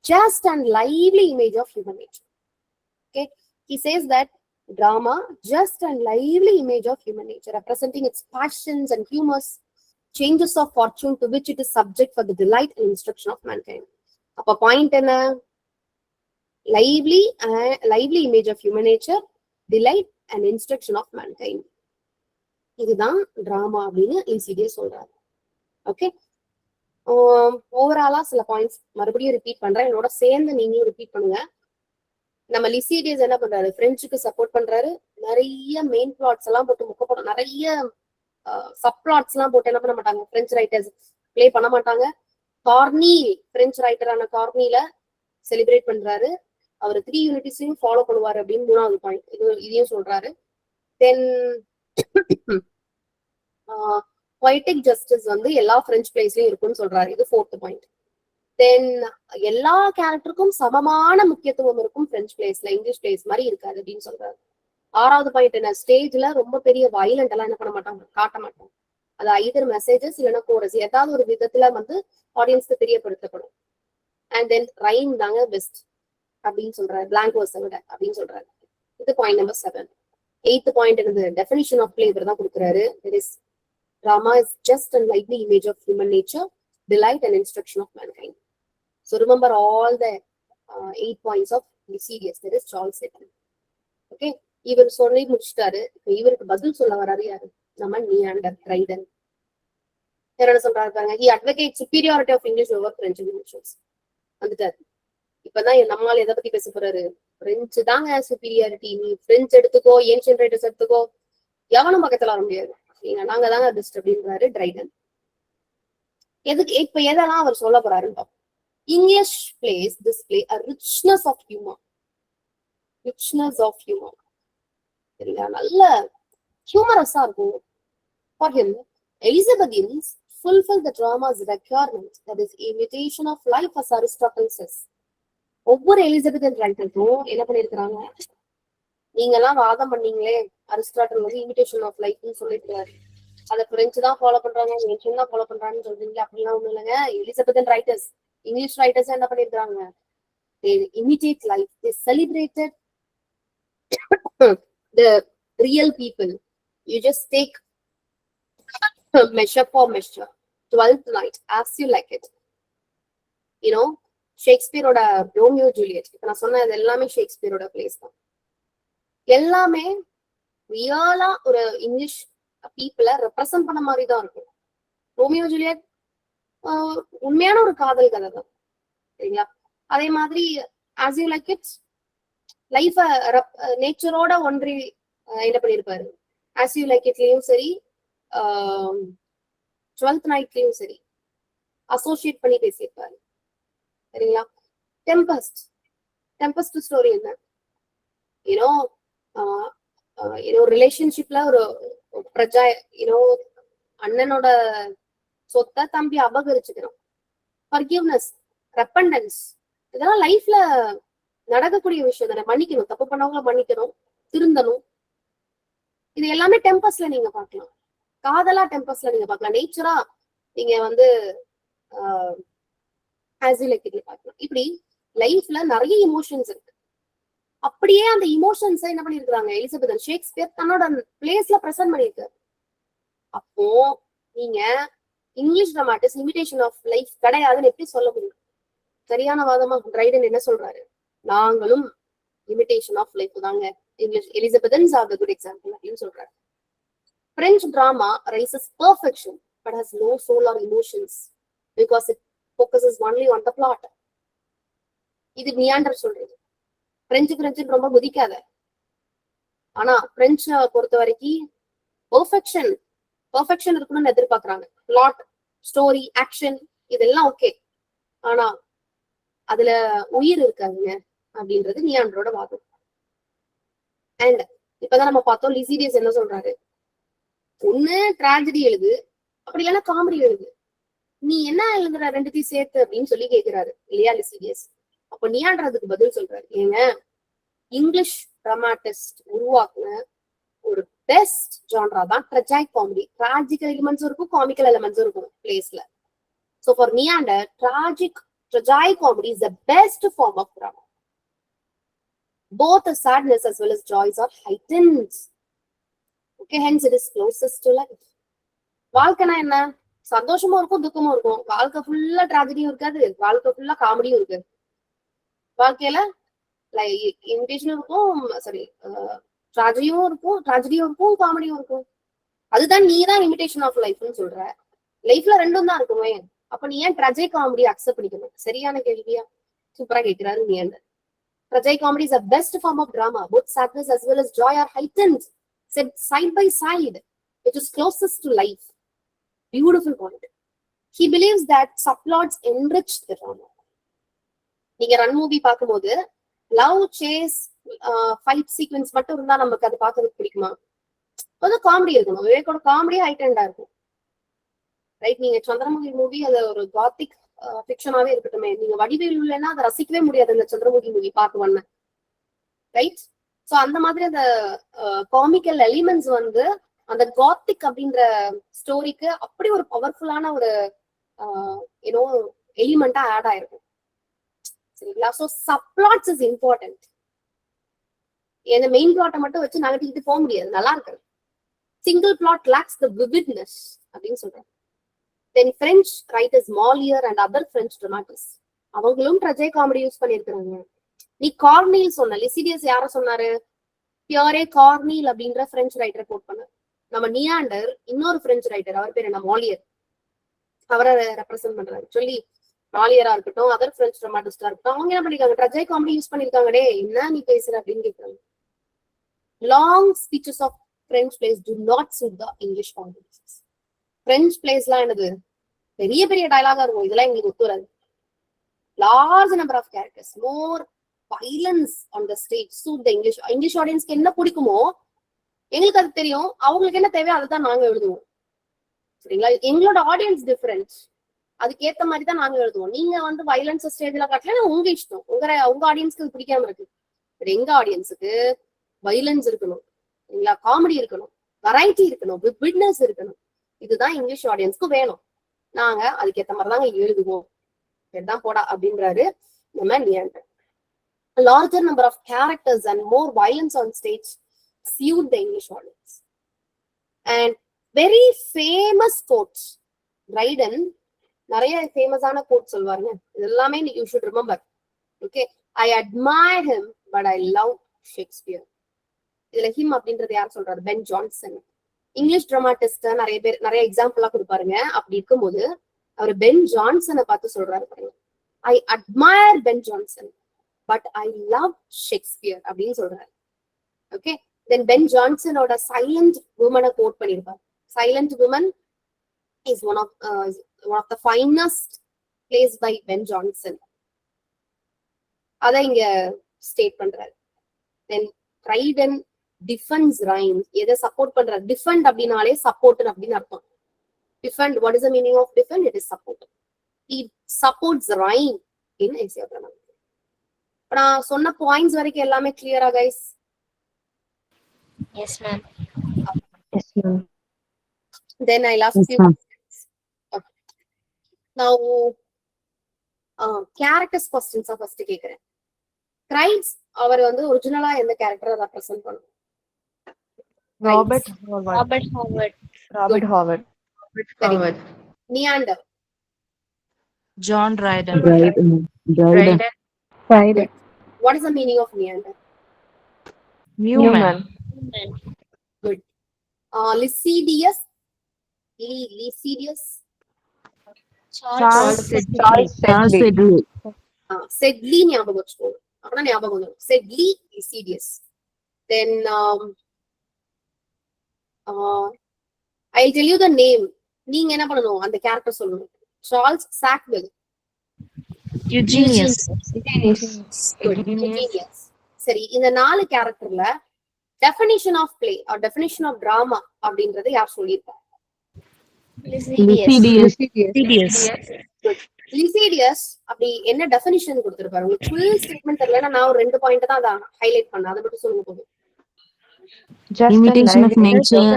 Speaker 1: just and lively image of human nature. Okay, he says that drama just and lively image of human nature representing its passions and humors, changes of fortune to which it is subject for the delight and instruction of mankind. அப்ப point என்ன, lively image of human nature, delight and instruction of mankind. இதுதான் drama அப்படின்னு ஈஸியே சொல்றாரு. Okay, ஓவராலா சில points மறுபடியும் repeat பண்றேன், என்னோட சேர்ந்து நீங்களும் ரிப்பீட் பண்ணுங்க. நம்ம லிசிடியஸ் என்ன பண்றாரு, பிரெஞ்சுக்கு சப்போர்ட் பண்றாரு. நிறைய மெயின் பிளாட்ஸ் எல்லாம் போட்டு முக்க போட்டோம், நிறைய சப் பிளாட்ஸ் எல்லாம் போட்டு என்ன பண்ண மாட்டாங்க, பிரெஞ்சு ரைட்டர்ஸ் பிளே பண்ண மாட்டாங்க. கார்னி, பிரெஞ்சு ரைட்டரான கார்னில செலிப்ரேட் பண்றாரு. அவர் 3 யூனிட்டிஸையும் ஃபாலோ பண்ணுவாரு அப்படின்னு 3வது பாயிண்ட் இதையும் சொல்றாரு. தென் பொய்டிக் ஜஸ்டிஸ் வந்து எல்லா பிரெஞ்சு பிளேஸ்லயும் இருக்குன்னு சொல்றாரு, இது 4th பாயிண்ட். தென் எல்லா கேரக்டருக்கும் சமமான முக்கியத்துவம் இருக்கும் பிரெஞ்சு பிளேஸ்ல, இங்கிலீஷ் பிளேஸ் மாதிரி இருக்காது அப்படின்னு சொல்றாரு. 6வது பாயிண்ட் என்ன, ஸ்டேஜ்ல ரொம்ப பெரிய வயலண்ட் எல்லாம் என்ன பண்ண மாட்டாங்க, காட்ட மாட்டாங்க. அது ஐதர் மெசேஜஸ் இல்லைன்னா கோரஸ், ஏதாவது ஒரு விதத்துல வந்து ஆடியன்ஸ்க்கு தெரியப்படுத்தப்படும். அண்ட் தென் ரைம் தாங்க பெஸ்ட் அப்படின்னு சொல்றாரு, பிளாங்க் வேர்ஸை விட அப்படின்னு சொல்றாரு. இது பாயிண்ட் நம்பர் 7. 8th பாயிண்ட் என்னது, டெஃபினிஷன் ஆஃப் பிளே இவர் தான் கொடுக்குறாரு. It is drama is just and lively image of human nature, delight and instruction of mankind. So remember all the 8 points of Lycidius. That is Charles Dickens. Okay, இவர் சொல்லி முடிச்சிட்டாரு. இவருக்கு பதில் சொல்ல வராது யாரு, நம்ம நியாண்டர் ரைடன். என்ன சொல்றாரு பாருங்க, he advocates superiority of English over French emotions. வந்துட்டாரு. இப்பதான் நம்மளால எதை பத்தி பேச போறாரு, பிரெஞ்சு தாங்க சுப்பீரியாரிட்டி, நீ பிரெஞ்சு எடுத்துக்கோ, ஏன்ஷியன்ட் ரைட்டர்ஸ் எடுத்துக்கோ, எவனும் பக்கத்துல வர முடியாது, நாங்க தாங்க பெஸ்ட் அப்படின்றாரு ட்ரைடன். எதுக்கு இப்ப எதெல்லாம் அவர் சொல்ல போறாருன்னு English place display a richness of humor, சரிங்களா, நல்ல ஹியூமரஸா இருக்கும். For him, Elizabethans fulfill the drama's requirement, that is imitation of life as Aristotle says. ஒவ்வொரு எலிசபெத்தன் ரைட்டருக்கும் என்ன பண்ணிருக்கிறாங்க, நீங்க எல்லாம் வாதம் பண்ணீங்களே அரிஸ்டாட்டில் வந்து இமிடேஷன் ஆஃப் லைஃப்னு சொல்லிருக்காரு, அதை பிரெஞ்சு தான் ஃபாலோ பண்றாங்க, ஏன்ஷியன் தான் ஃபாலோ பண்றாங்கன்னு சொல்றீங்களா, அப்படிலாம் ஒண்ணும் இல்லைங்க. எலிசபெத்தன் ரைட்டர்ஸ், இங்கிலீஷ் ரைட்டர்ஸ் என்ன பண்ணிருக்காங்க, they imitate life, they celebrated the real people. You just take measure for measure, 12th night as you like it. You know ஷேக்ஸ்பியரோட ரோமியோ ஜூலியட், இப்ப நான் சொன்ன இது எல்லாமே ஷேக்ஸ்பியரோட பிளேஸ் தான். எல்லாமே ரியலா ஒரு இங்கிலீஷ் பீப்புளை ரெப்ரசன்ட் பண்ண மாதிரி தான் இருக்கும். ரோமியோ ஜூலியட் உண்மையான ஒரு காதல் கதை தான், சரிங்களா? அதே மாதிரி ஆஸ் யூ லைக் இட் லைஃப நேச்சரோட ஒன்றி என்ன பண்ணிருப்பாரு, ஆஸ் யூ லைக் இட்லயும் சரி 12th நைட்லயும் சரி அசோசியேட் பண்ணி பேசியிருப்பாரு, சரிங்களா? டெம்பஸ்ட் ஸ்டோரி என்ன, யூனோ ரிலேஷன்ஷிப்ல ஒரு பிரஜா அண்ணனோட சொத்தை தம்பி அபகரிச்சுக்கிறோம், ஃபர்கிவ்னஸ், ரெப்பண்டன்ஸ், இதெல்லாம் லைஃப்ல நடக்கக்கூடிய விஷயம் தானே. மன்னிக்கணும், தப்பு பண்ணவங்கள மன்னிக்கணும், திருந்தணும். இது எல்லாமே டெம்பஸ்ல நீங்க பார்க்கலாம். காதலா டெம்பஸ்ல நீங்க பார்க்கலாம், நேச்சரா நீங்க வந்து பார்க்கலாம். இப்படி லைஃப்ல நிறைய இமோஷன்ஸ் இருக்கு. அப்படியே அந்த இமோஷன்ஸ் என்ன பண்ணிருக்காங்க எலிசபெத் ஷேக்ஸ்பியர் தன்னோட பிளேஸ்ல பிரசன்ட் பண்ணிருக்காரு. அப்போ நீங்க இங்கிலீஷ் டிராமாட்டிஸ் இமிடேஷன் ஆஃப் லைஃப் கிடையாதுன்னு எப்படி சொல்ல முடியும்? சரியான வாதமா ட்ரைடன் என்ன சொல்றாரு, நாங்களும் இமிடேஷன் ஆஃப் லைஃப் தாங்க, English Elizabethans are the good example அப்படின்னு சொல்றாரு. French drama raises perfection but has no soul or emotions because it focuses only on the plot. இது நியாண்டர் சொல்றது. பிரெஞ்சு ரொம்ப குதிக்காத, ஆனா பிரெஞ்சு பொறுத்த வரைக்கும் பெர்ஃபெக்ஷன் இருக்கணும்னு எதிர்பார்க்கறாங்க. பிளாட், ஸ்டோரி, ஆக்ஷன் இதெல்லாம் ஓகே, ஆனா அதுல உயிர் இருக்காதுங்க அப்படின்றது நியாண்டரோட வாதம். அண்ட் இப்பதான் நம்ம பார்த்தோம் லிசிடியஸ் என்ன சொல்றாரு, ஒண்ணு டிராஜடி எழுது, அப்படி இல்லைன்னா காமெடி எழுது, நீ என்ன எழுதுற ரெண்டுத்தையும் சேர்த்து அப்படின்னு சொல்லி கேட்கிறாரு இல்லையா லிசிடியஸ். அப்ப நியாண்டர் பதில் சொல்றாரு, ஏங்க இங்கிலீஷ் டிராமாட்டிஸ்ட் உருவாக்குன ஒரு பெஸ்ட் ஜான்ரா தான் ட்ராஜிக் காமெடி. ட்ராஜிக்கல் எலிமெண்ட்ஸ் இருக்கும், காமிக்கல் எலிமெண்ட்ஸ் இருக்கும் பிளேஸ்ல. So for Neander, tragic comedy is the best form of drama. Both the sadness as well as joys are heightened. Okay, hence it is closest to life. வாழ்க்கைனா என்ன, சந்தோஷமும் இருக்கும் துக்கமும் இருக்கும். வாழ்க்கை ஃபுல்லா ட்ராஜடியும் இருக்காது, வாழ்க்கை ஃபுல்லா காமெடியும் இருக்காது. வாழ்க்கையில இமிடேஷனும் இருக்கும், சாரி ட்ராஜடியும் இருக்கும், காமெடியும் இருக்கும். அதுதான் நீ தான் இமிடேஷன் ஆஃப் லைஃப்னு சொல்ற. லைஃப்ல ரெண்டும் தான் இருக்குமே, அப்ப நீ ஏன் ட்ராஜிக் காமெடி அக்செப்ட் பண்ணிக்கணும்? சரியான கேள்வியா, சூப்பரா கேட்கிறாரு நியாண்டர். Tragic comedy is the best form of drama. Both sadness as well as joy are heightened, set side by side, which is closest to life. Beautiful point. He believes that subplots enrich the drama. நீங்க run movie பார்க்கும்போது love, chase, fight sequence மட்டும் இருந்தா நமக்கு அது பார்க்கறதுக்கு பிடிக்குமா? கொஞ்சம் comedy இருக்கணும். விவேக்கோட காமெடி ஹைட்டண்டா இருக்கும், ரைட்? நீங்க சந்திரமுகி மூவி அது ஒரு காத்திக் ஃபிக்ஷனாவே இருக்கட்டுமே, நீங்க வடிவேல் இல்லைன்னா அதை ரசிக்கவே முடியாது அந்த Chandramukhi movie part 1, right? So அந்த மாதிரி அந்த காமிக்கல் எலிமெண்ட்ஸ் வந்து அந்த காத்திக் அப்படின்ற ஸ்டோரிக்கு அப்படி ஒரு பவர்ஃபுல்லான ஒரு எலிமெண்டா ஆட் ஆயிருக்கும், சரிங்களா? So subplots is important. இந்த மெயின் பிளாட்டை மட்டும் வச்சு நகட்டிக்கிட்டு போக முடியாது, நல்லா இருக்கு. சிங்கிள் பிளாட் லேக்ஸ் த விவிட்னஸ் அப்படின்னு சொல்றாங்க. Then French writers Molière and other French dramatists அவங்களும் ட்ராஜிக் காமெடி யூஸ் பண்ணிருக்காங்க. நீ கார்னீல் சொன்ன, லிசிடியஸ் யார சொன்னாரு? பியரே கார்னீல் அப்படின்ற பிரெஞ்சு ரைட்டரை கோட் பண்ண. நம்ம நியாண்டர் இன்னொரு பிரெஞ்சு ரைட்டர், அவர் பேர் என்ன, மாலியர், அவரை ரெப்ரசென்ட் பண்றாரு. சொல்லி மாலியரா இருக்கட்டும், அதர் பிரெஞ்சு டிராமாட்டிஸ்டா இருக்கட்டும், அவங்க என்ன பண்ணிருக்காங்க, ட்ராஜிக் காமெடி யூஸ் பண்ணிருக்காங்க. டே என்ன நீ பேசுற அப்படின்னு கேட்கறாங்க. Long speeches of French plays do not suit the English audiences. French plays எல்லாம் என்னது, பெரிய பெரிய டயலாகா இருக்கும், இதெல்லாம் எங்களுக்கு ஒத்து வராது. Large number of characters, more violence on the stage suit the English ஆடியன்ஸ்க்கு என்ன பிடிக்குமோ எங்களுக்கு அது தெரியும், அவங்களுக்கு என்ன தேவையோ அதை தான் நாங்க எழுதுவோம், சரிங்களா? எங்களோட ஆடியன்ஸ் டிஃபரெண்ட், அதுக்கேற்ற மாதிரி தான் நாங்க எழுதுவோம். நீங்க வந்து வைலன்ஸ் ஸ்டேஜ்ல காட்டல, உங்க இஷ்டம், உங்க ஆடியன்ஸ்க்கு அது பிடிக்காம இருக்கு. எங்க ஆடியன்ஸுக்கு வைலன்ஸ் இருக்கணும், சரிங்களா? காமெடி இருக்கணும், வெரைட்டி இருக்கணும், விட்னஸ் இருக்கணும். இதுதான் இங்கிலீஷ் ஆடியன்ஸ்க்கு வேணும், நாங்க அதுக்கேற்ற மாதிரிதாங்க எழுதுவோம், தான் போடா அப்படின்றாரு நம்ம நியாண்டர். A larger number of characters and more violence on stage suit the English audience. And very famous quote, Dryden நிறைய ஃபேமஸான கோட் சொல்வாருங்க. இது எல்லாமே you should remember. Okay, I admire him but I love Shakespeare. இதுல him அப்படின்றது யார் சொல்றாரு? Pen Johnson. English டிராமாட்டிஸ்ட் நிறைய பேர் நிறைய எக்ஸாம்பிளா கொடுப்பாருங்க. அப்படி இருக்கும்போது அவர் பென் ஜான்சனை பார்த்து சொல்றாரு பாருங்க, I admire Ben Jonson but I love Shakespeare அப்படின்னு சொல்றாரு. ஓகே, தென் பென் ஜான்சனோட சைலண்ட் உமனை கோட் பண்ணிருப்பாரு. Silent woman is one of the finest plays by Ben Jonson. அத இங்க ஸ்டேட் பண்றாரு. then Dryden defends rhyme. எதை சப்போர்ட் பண்றாரு? டிஃபெண்ட் அப்படின்னாலே சப்போர்ட் அப்படின்னு அர்த்தம். defend, what is the meaning of defend? It is support. He supports rhyme in essay of Brahman. நான் சொன்ன பாயிண்ட்ஸ் வரைக்கும் எல்லாமே கிளியரா guys?
Speaker 2: Yes ma'am.
Speaker 3: Yes ma'am.
Speaker 1: then I'll ask
Speaker 3: Yes,
Speaker 1: you
Speaker 3: ma'am.
Speaker 1: okay. now characters questions first கேக்குறேன். Kraits அவர் வந்து ஒரிஜினலா எந்த கேரக்டரை ரெப்ரசன்ட் பண்ணும்?
Speaker 3: Robert
Speaker 2: Robert Howard.
Speaker 3: Howard.
Speaker 1: நியாண்டர்.
Speaker 4: John Dryden.
Speaker 3: Dryden.
Speaker 1: what is the meaning of neander?
Speaker 4: Newman.
Speaker 1: good. Lycidius. Lycidius.
Speaker 4: Charles Sedley.
Speaker 1: செட்லி ஞாபகம் வச்சுக்கோங்க, அப்படின்னா ஞாபகம் வரும். செட்லி லிசிடியஸ். then I'll tell you the name. நீங்க என்ன பண்ணணும்? அந்த கேரக்டர் சொல்லணும். Charles Sackville.
Speaker 4: Eugenius.
Speaker 1: Eugenius. சரி, இந்த 4 கேரக்டர்ல definition of play or definition of drama அப்படின்றத யார் சொல்லியிருப்பாங்க? லிசிடியஸ் அப்படி என்ன டெஃபினிஷன் கொடுத்திருப்பாரு? உங்களுக்கு ஃபுல் ஸ்டேட்மெண்ட் தெரியலன்னா நான் ஒரு 2 பாயிண்ட் தான் அத ஹைலைட் பண்ணேன், அதை மட்டும் சொல்லுங்க போதும்.
Speaker 4: Imitation of nature,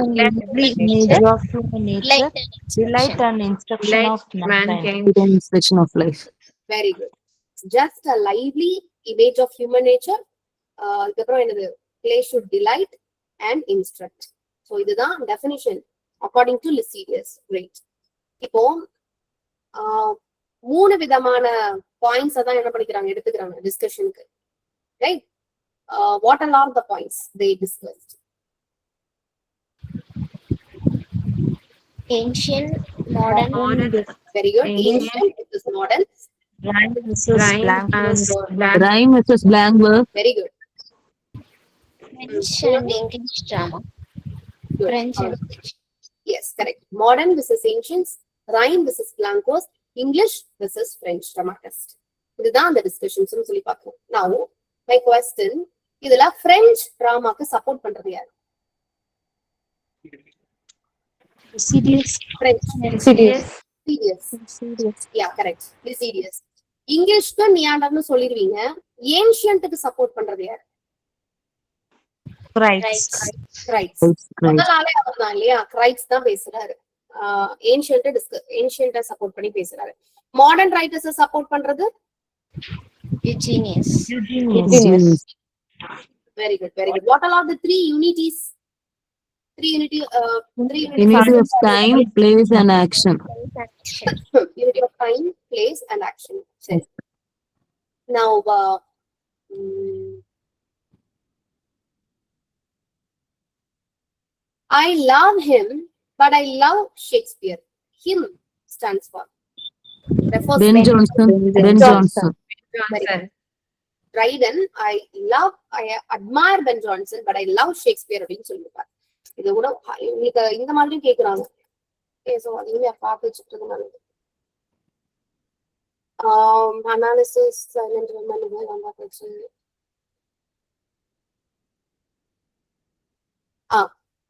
Speaker 4: image of human nature, delight and instruction of mankind, inspection of life.
Speaker 1: Very good. Just a lively image of human nature. அதுக்கப்புறம் என்னது? Play should delight and instruct. So இதுதான் definition according to Lycidius. Great. இப்போ 3 விதமான points தான் என்ன பண்ணிக்கிறாங்க, எடுத்துக்கிறாங்க டிஸ்கஷனுக்கு. Right? what all are the points they discussed?
Speaker 2: Ancient, modern.
Speaker 1: Very good. Ancient versus modern.
Speaker 4: Rhyme versus blank verse.
Speaker 3: Rhyme versus blank verse.
Speaker 1: Very good.
Speaker 2: French and English drama.
Speaker 1: Good.
Speaker 2: French and English.
Speaker 1: Yes, correct. Modern versus ancients, rhyme versus blank verse, English versus French dramatist. இதுதான் அந்த discussions சொல்லி பார்க்கணும். Now, my question, இதுல French டிராமாக்கு support பண்றது யாரு?
Speaker 4: Lycidius.
Speaker 1: French.
Speaker 3: Lycidius.
Speaker 1: Yeah, correct. Lycidius. இங்கிலீஷ்க்கு நியாண்டர்னு சொல்லிடுவீங்க. ஏன்ஷியன்ட்டுக்கு சப்போர்ட் பண்றது யாரு?
Speaker 4: Christ.
Speaker 1: கிரைட்ஸ். முதல் ஆளே அவர்தான் இல்லையா? கிரைட்ஸ் தான் பேசுறாரு. ஏன்ஷியன்ட்டை சப்போர்ட் பண்ணி பேசுறாரு. மாடர்ன் ரைட்டர்ஸை சப்போர்ட் பண்றது
Speaker 2: Eugenius.
Speaker 1: Very good, very good. What are the 3 unities? 3 unity
Speaker 3: Unity of time, place and action.
Speaker 1: unity of time, place and action. சரி. Now I love him but I love Shakespeare. Him stands for refers
Speaker 3: Ben Jonson.
Speaker 1: Very good. Dryden, I admire Ben Jonson but I love Shakespeare அப்படின்னு சொல்லியிருப்பாரு. இது கூட உங்களுக்கு இந்த மாதிரியும் கேக்குறாங்க. So அதையும் பார்த்து வச்சுக்கிறது நல்லது. Analysis, silent women,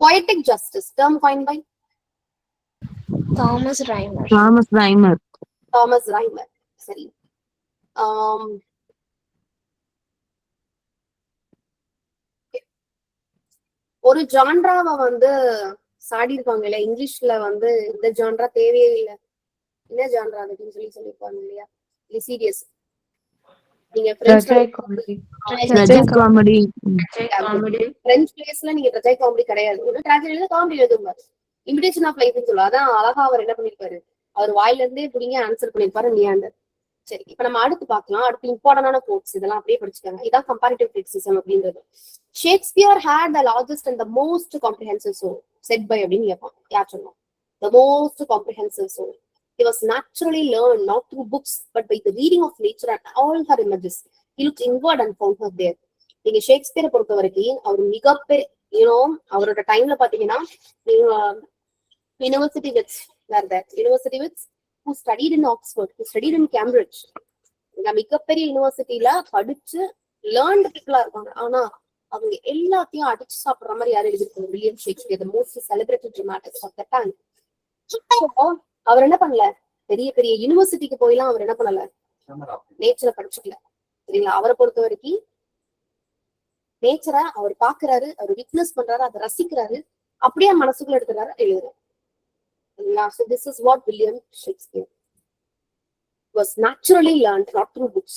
Speaker 1: poetic justice, term coined by
Speaker 2: Thomas Rhymer.
Speaker 1: Thomas Rhymer. சரி. ஒரு ஜான்ராவை வந்து சாடி இருப்பாங்க இல்லையா? இங்கிலீஷ்ல வந்து இந்த ஜான்ரா தேவையே இல்லை, என்ன ஜான்ரா அப்படின்னு சொல்லியிருப்பாங்க இல்லையா? லிசிடியஸ். நீங்க பிரெஞ்ச் பிளேஸ்ல நீங்க ட்ராஜடி காமெடி கிடையாது. ஒரு ட்ராஜடில காமெடி எழுதுங்க. இமிடேஷன் ஆஃப் லைஃப்னு சொல்லுவாங்க. அதான் அழகா அவர் என்ன பண்ணிருப்பாரு, அவர் வாயில இருந்தே பிடிங்க ஆன்சர் பண்ணிருப்பாரு நியாண்டர். சரி, இப்ப நம்ம அடுத்து பார்க்கலாம். அடுத்து இம்பார்ட்டன்டான கோட்ஸ் இதெல்லாம் அப்படியே படிச்சுக்காங்க. இதான் கம்பேரிட்டிவ் கிரிட்டிசிசம் அப்படின்றது. Shakespeare had the largest and the most comprehensive soul said by அப்படின்னு கேட்பான். யார் சொன்னோம்? The most comprehensive soul. He was naturally learned not through books but by the reading of nature and all her images. He looked inward and found her there. நீங்க ஷேக்ஸ்பியரை பொறுத்த வரைக்கும் அவர் மிகப்பெரிய அவரோட டைம்ல பாத்தீங்கன்னா university with who studied in Oxford, who studied in Cambridge. மிகப்பெரிய யூனிவர்சிட்டியில படிச்சு லேர்ன்ட் பீப்புளா இருக்காங்க. ஆனா அவங்க எல்லாத்தையும் அடிச்சு சாப்பிடுற மாதிரி யாரும் எழுதிருக்காங்க? William Shakespeare, the most celebrated dramatist of the time. அவர் என்ன பண்ணல? பெரிய பெரிய யூனிவர்சிட்டிக்கு போயெல்லாம் அவர் என்ன பண்ணல? நேச்சரை படிச்சுக்கல. சரிங்களா? அவரை பொறுத்த வரைக்கும் நேச்சரை அவர் பாக்குறாரு, அவர் விட்னஸ் பண்றாரு, அதை ரசிக்கிறாரு, அப்படியே மனசுக்குள்ள எடுத்துறாரு, எழுதுறாரு. So this is what William Shakespeare was naturally learned, not through books.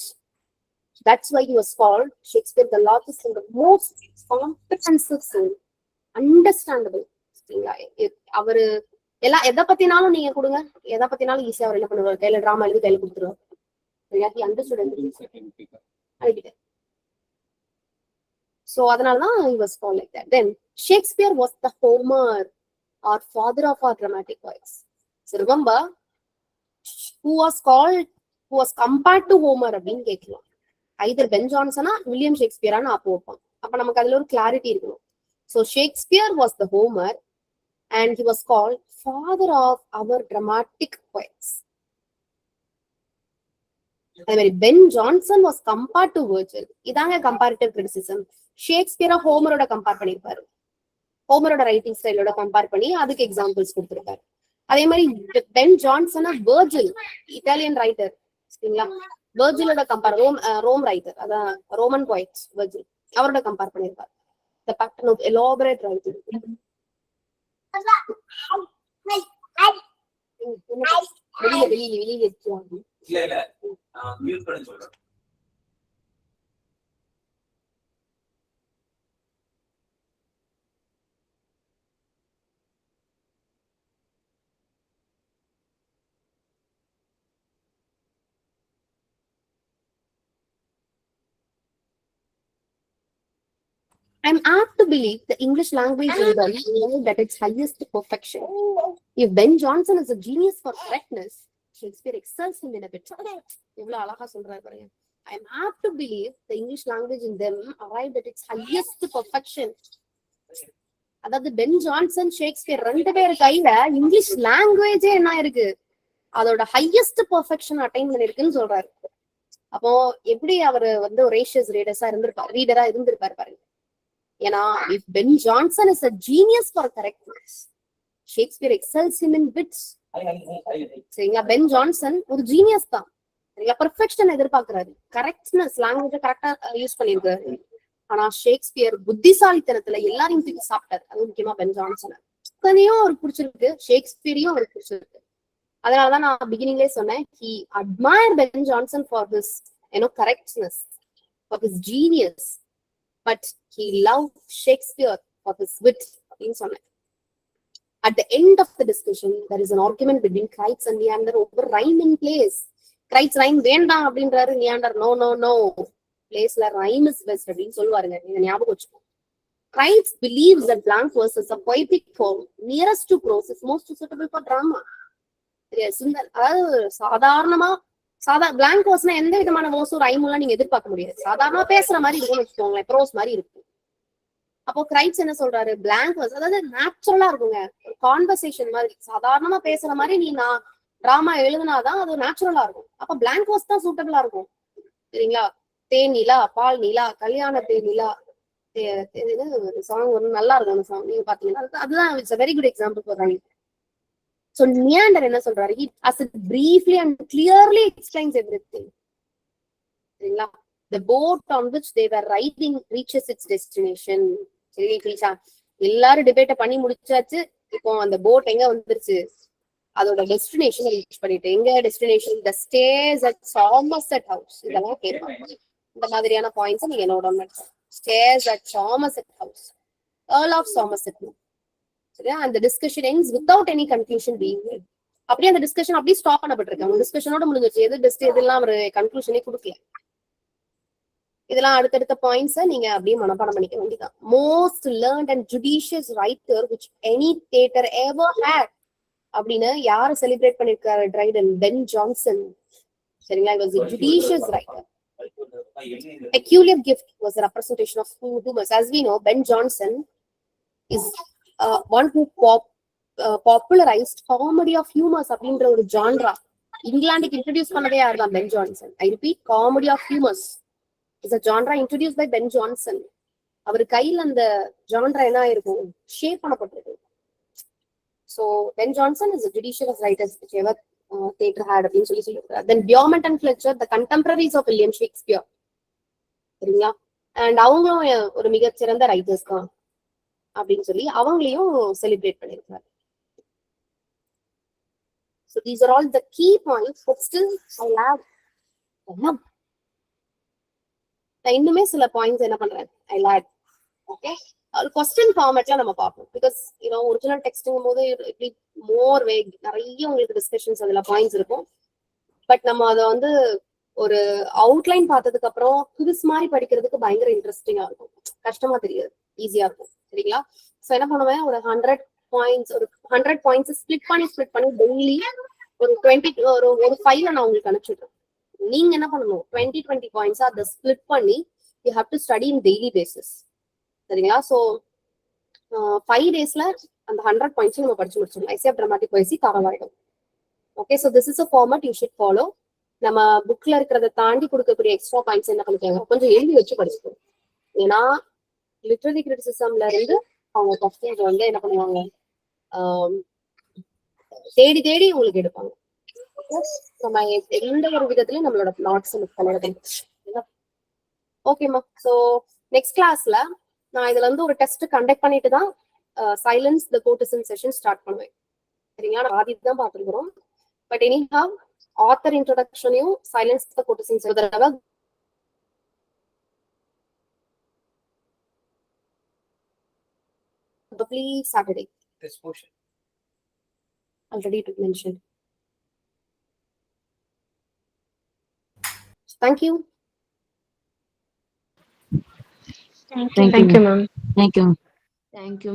Speaker 1: That's why he was called Shakespeare the largest and the most comprehensive soul. Understandable. அவரு எல்லாம் எதை பத்தினாலும் நீங்க கொடுங்க, எதை பத்தினாலும் ஈஸியா அவர் என்ன பண்ணுவார்? கையில டிராமா எழுதி கையில கொடுத்துருவார். So அதனாலதான் he was called like that. Then Shakespeare was the Homer or father of our dramatic poets. So remember, who was compared to Homer அப்படின்னு கேட்கலாம். either Ben Jonson or William Shakespeare ஆன அப்போ வைப்பான். அப்ப நமக்கு அதுல ஒரு கிளாரிட்டி இருக்கணும். So Shakespeare was the Homer and he was called father of our dramatic poets. அதே மாதிரி Ben Jonson was compared to Virgil. இதாங்க கம்பேரிட்டிவ் கிரிட்டிசிசம். ஷேக்ஸ்பியரை ஹோமரோட கம்பேர் பண்ணிருப்பாரு. ஹோமரோட ரைட்டிங் ஸ்டைலோட கம்பேர் பண்ணி அதுக்கு எக்ஸாம்பிள்ஸ் கொடுத்திருக்காரு. அதே மாதிரி Ben Jonson Virgil, Italian writer, சரிங்களா? வெர்ஜிலோட கம்பேர் ரோம் ரைட்டர், அதான் ரோமன் போய்ட்ஸ் வெர்ஜில், அவரோட கம்பேர் பண்ணிருப்பாரு. The pattern of elaborate writing. வெளியில I'm apt to believe the English language is at its highest perfection. If Ben Jonson is a genius for correctness, Shakespeare excels him in a bit. எவ்வளவு அழகா சொல்றாரு பாருங்க. I'm apt to believe the English language in them arrived at its highest perfection. அதாவது pen Johnson, Shakespeare ரெண்டு பேர் கையில English லாங்குவேஜே என்ன இருக்கு? அதோட ஹையஸ்ட் பெர்ஃபெக்ஷன் அட்டைன் பண்ணிருக்குன்னு சொல்றாரு. அப்போ எப்படி அவரு ஒரு ரேஷியஸ் ரீடரா இருந்திருப்பாரு பாருங்க. ஏன்னா if Ben Jonson is a genius for correctness, Shakespeare excels him in bits. சரிங்களா? பென் ஜான்சன் ஒரு ஜீனியஸ் தான், சரிங்களா? பெர்ஃபெக்ஷன் எதிர்பார்க்கிறாரு, கரெக்ட்னஸ், லாங்குவேஜ் கரெக்டா யூஸ் பண்ணிருக்காரு. ஆனா ஷேக்ஸ்பியர் புத்திசாலித்தனத்துல எல்லாரையும் தூக்கி சாப்பிட்டாரு. அது முக்கியமா பென் ஜான்சன் அத்தனையும் அவருக்கு பிடிச்சிருக்கு, ஷேக்ஸ்பியரையும் அவருக்கு பிடிச்சிருக்கு. அதனாலதான் நான் பிகினிங்லேயே சொன்னேன், he admired Ben Jonson for his correctness, for his genius, but he loved Shakespeare for his wit அப்படின்னு சொன்னேன். At the end of the discussion, there is an argument between Crites and Neander over rhyme in plays. Crites rhyme வேண்டாம் அப்படின்றாரு, Neander no placeல rhyme is best அப்படின்னு சொல்லுவாருங்க. நீங்க ஞாபகம் வச்சுக்கோ. Crites believes that blank verse is a poetic form nearest to prose is most suitable for drama. அதாவது சாதாரணமா blank வேர்ஸ்னா எந்த விதமான வேர்ஸும் ரைமும் எல்லாம் நீங்க எதிர்பார்க்க முடியாது. சாதாரணமா பேசுற மாதிரி இருக்கும்னு வச்சுக்கோங்களேன், ப்ரோஸ் மாதிரி இருக்கும். அப்போ கிரைட்ஸ் என்ன சொல்றாரு? பிளாங்க் வேர்ஸ் அதாவது நேச்சுரலா இருக்குங்க, ஒரு கான்வர்சேஷன் மாதிரி, சாதாரணமா பேசுற மாதிரி நீ நான் டிராமா எழுதுனாதான் அது நேச்சுரலா இருக்கும். அப்ப பிளாங்க் வேர்ஸ் தான் சூட்டபிளா இருக்கும், சரிங்களா? தேனிலா, பால் நிலா, கல்யாண தேனிலா சாங் ஒரு நல்லா இருக்கும். அந்த சாங் நீங்க பாத்தீங்கன்னா அதுதான் it's a very good example for rhyme. So Neander என்ன சொல்றாரு? As it briefly and clearly explains everything. சரிங்களா? The boat on which they were riding reaches its destination. சரி கிளிச்சா, எல்லாரும் டிபேட்ட பண்ணி முடிச்சாச்சு. இப்போ அந்த போட் எங்க வந்துருச்சு? அதோட டெஸ்டினேஷன் ரீச் பண்ணிட்டு. எங்க destination? The stays at Somerset House. இதெல்லாம் கேட்பாங்க. இந்த மாதிரியான பாயிண்ட்ஸ் நீங்க நோட் டவுன் பண்ணுங்க. Stays at Somerset House, Earl of Somerset. And the discussion ends without any conclusion being made. அப்படியே அந்த டிஸ்கஷன் அப்படியே ஸ்டாப் பண்ணப்பட்டிருக்கு. அவங்க டிஸ்கஷனோட முடிஞ்சிச்சு. எது பெஸ்ட் எதெல்லாம் ஒரு கன்க்ளூஷனே கொடுக்கல. இதெல்லாம் அடுத்தடுத்த பாயிண்ட்ஸை நீங்க அப்படியே மனப்பாடம் பண்ணிக்க வேண்டியதான். Most learned and judicious writer which any theatre ever had அப்படின்னு யாரை செலிப்ரேட் பண்ணிருக்காரு ட்ரைடன்? Ben Jonson. சரிங்களா? He was a judicious writer. Peculiar gift was a representation of humor. As we know, Ben Jonson is one who popularized comedy of humors அப்படின்ற ஒரு genre இங்கிலாந்துக்கு introduce பண்ணதே யார் தான்? Ben Jonson. I repeat, comedy of humors is a genre introduced by Ben Jonson. அவர் கையில் அந்த genre என்ன இருக்கும்? ஷேப் பண்ணப்பட்டிருக்கு. So Ben Jonson is a judicious writer which ever theatre had அப்படின்னு சொல்லி சொல்லியிருக்காரு. Then Beaumont and Fletcher, the contemporaries of William Shakespeare. சரிங்களா? And அவங்களும் ஒரு மிகச்சிறந்த ரைட்டர்ஸ் தான் அப்படின்னு சொல்லி அவங்களையும் செலிப்ரேட் பண்ணியிருக்காரு. So these are all the key points, but still I'll add நான் இன்னுமே சில பாயிண்ட்ஸ் என்ன பண்றேன், I'll add. ஓகே, ஒரு கொஸ்டின் ஃபார்மேட்ல நம்ம பார்ப்போம். பிகாஸ் ஒரிஜினல் டெக்ஸ்ட்ங்கும் போது இப்படி மோர் வேக் நிறைய உங்களுக்கு டிஸ்கஷன்ஸ் அதுல பாயிண்ட்ஸ் இருக்கும். பட் நம்ம அதை வந்து ஒரு அவுட்லைன் பார்த்ததுக்கு அப்புறம் புதுசு மாதிரி படிக்கிறதுக்கு பயங்கர இன்ட்ரெஸ்டிங்கா இருக்கும். கஷ்டமா தெரியாது, ஈஸியா இருக்கும். சரிங்களா? ஸோ என்ன பண்ணுவேன், ஒரு 100 பாயிண்ட்ஸ் ஸ்பிளிட் பண்ணி டெய்லி ஒரு 20 ஒரு ஃபைல நான் உங்களுக்கு அனுப்பிச்சுடுறேன். நீங்க என்ன பண்ணணும், 20 பாயிண்ட்ஸா அதை ஸ்பிளிட் பண்ணி you have to study in daily basis. சரிங்களா? ஸோ 5 daysல அந்த 100 பாயிண்ட்ஸும் நம்ம படிச்சு முடிச்சிடலாம். ஐசியா டிராமாட்டிக் போய்ஸி கவர் ஆயிடும். Okay, so this is a format you should follow. நம்ம புக்ல இருக்கிறத தாண்டி கொடுக்கக்கூடிய எக்ஸ்ட்ரா பாயிண்ட்ஸ் என்ன பண்ணிக்கோங்க, கொஞ்சம் எழுதி வச்சு படிச்சுக்கணும். ஏன்னா லிட்ரரி கிரிட்டிசிசம்ல இருந்து அவங்க கொஸ்டின்ஸ் வந்து என்ன பண்ணுவாங்க, தேடி தேடி உங்களுக்கு எடுப்பாங்க. நம்ம எந்த ஒரு விதத்துலயும் நம்மளோட நாட்ஸ் கலர். ஓகேம்மா, ஸோ நெக்ஸ்ட் கிளாஸ்ல நான் இதுல இருந்து ஒரு டெஸ்ட் கண்டக்ட் பண்ணிட்டு தான் silence the court is in session start பண்ணுவேன். சரிங்களா? நான் ஆதி தான் பார்த்துருக்கிறோம். பட் எனிஹவ் ஆத்தர் இன்ட்ரோடக்ஷனையும் சைலன்ஸ் த கோர்டிசன் ஒரு தடவை please Saturday.
Speaker 5: This portion.
Speaker 1: Already to mention. Thank you.
Speaker 2: Thank you.
Speaker 3: Thank you, ma'am. Thank you.
Speaker 2: Thank you.